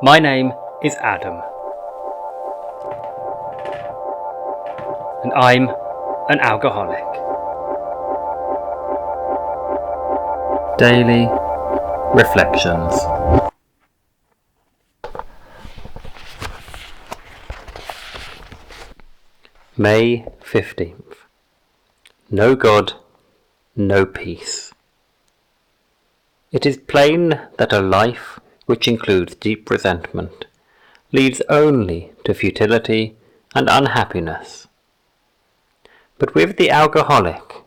My name is Adam, and I'm an alcoholic. Daily Reflections. May 15th. No God, no peace. It is plain that a life which includes deep resentment leads only to futility and unhappiness. But with the alcoholic,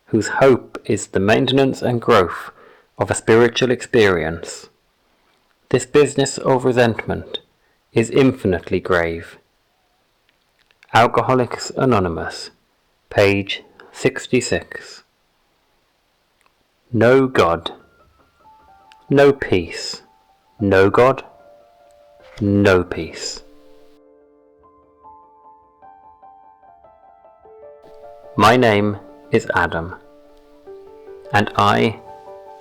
whose hope is the maintenance and growth of a spiritual experience, this business of resentment is infinitely grave. Alcoholics Anonymous, page 66. No God, no peace. No God, no peace. My name is Adam, and I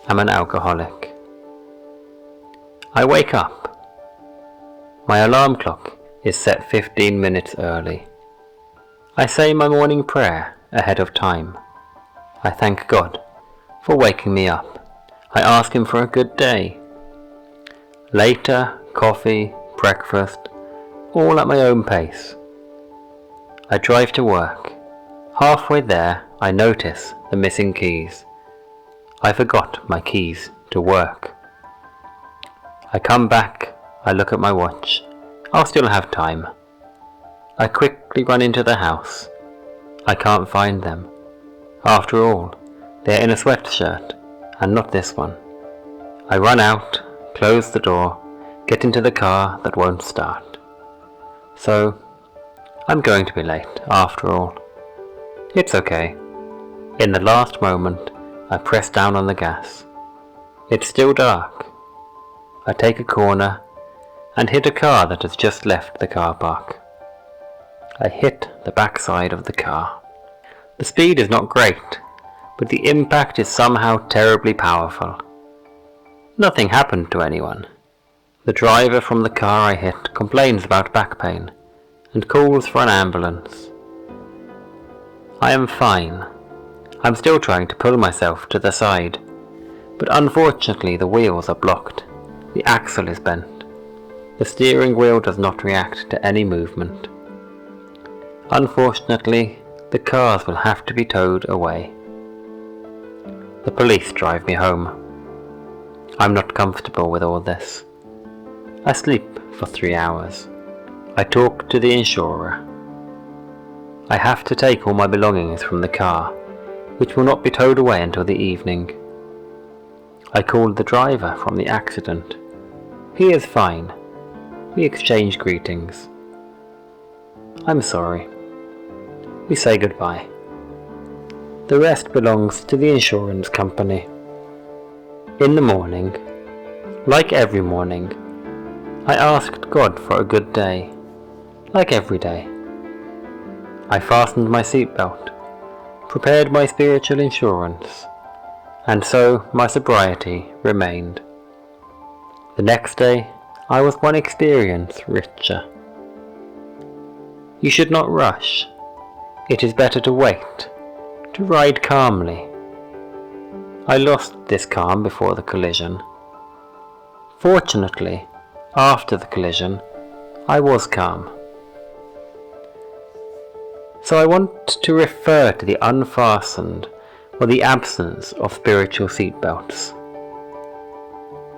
am an alcoholic. I wake up. My alarm clock is set 15 minutes early. I say my morning prayer ahead of time. I thank God for waking me up. I ask Him for a good day. Later, coffee, breakfast, all at my own pace. I drive to work. Halfway there, I notice the missing keys. I forgot my keys to work. I come back, I look at my watch. I'll still have time. I quickly run into the house. I can't find them. After all, they're in a sweatshirt, and not this one. I run out, close the door, get into the car that won't start. So, I'm going to be late, after all. It's okay. In the last moment, I press down on the gas. It's still dark. I take a corner and hit a car that has just left the car park. I hit the backside of the car. The speed is not great, but the impact is somehow terribly powerful. Nothing happened to anyone. The driver from the car I hit complains about back pain and calls for an ambulance. I am fine. I'm still trying to pull myself to the side, but unfortunately the wheels are blocked. The axle is bent. The steering wheel does not react to any movement. Unfortunately, the cars will have to be towed away. The police drive me home. I'm not comfortable with all this. I sleep for 3 hours. I talk to the insurer. I have to take all my belongings from the car, which will not be towed away until the evening. I called the driver from the accident. He is fine. We exchange greetings. I'm sorry. We say goodbye. The rest belongs to the insurance company. In the morning, like every morning, I asked God for a good day, like every day. I fastened my seatbelt, prepared my spiritual insurance, and so my sobriety remained. The next day, I was one experience richer. You should not rush. It is better to wait, to ride calmly. I lost this calm before the collision. Fortunately, after the collision, I was calm. So I want to refer to the unfastened or the absence of spiritual seatbelts.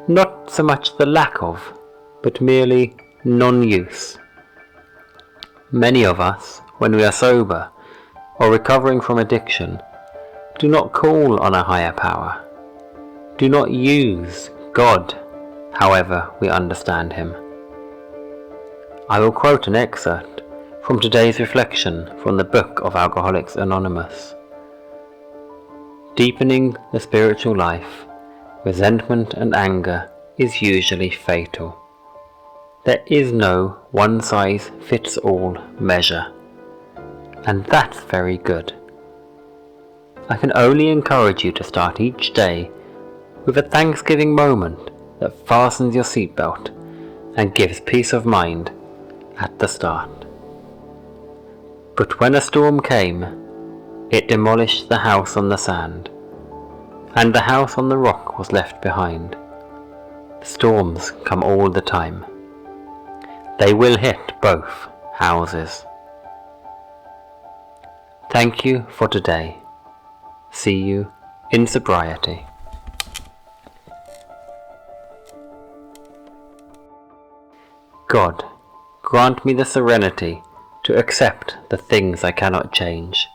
Not so much the lack of, but merely non-use. Many of us, when we are sober or recovering from addiction, do not call on a higher power, do not use God however we understand Him. I will quote an excerpt from today's reflection from the book of Alcoholics Anonymous. Deepening the spiritual life, resentment and anger is usually fatal. There is no one-size-fits-all measure, and that's very good. I can only encourage you to start each day with a Thanksgiving moment that fastens your seatbelt and gives peace of mind at the start. But when a storm came, it demolished the house on the sand, and the house on the rock was left behind. Storms come all the time. They will hit both houses. Thank you for today. See you in sobriety. God, grant me the serenity to accept the things I cannot change,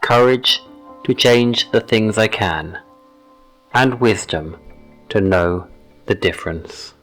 courage to change the things I can, and wisdom to know the difference.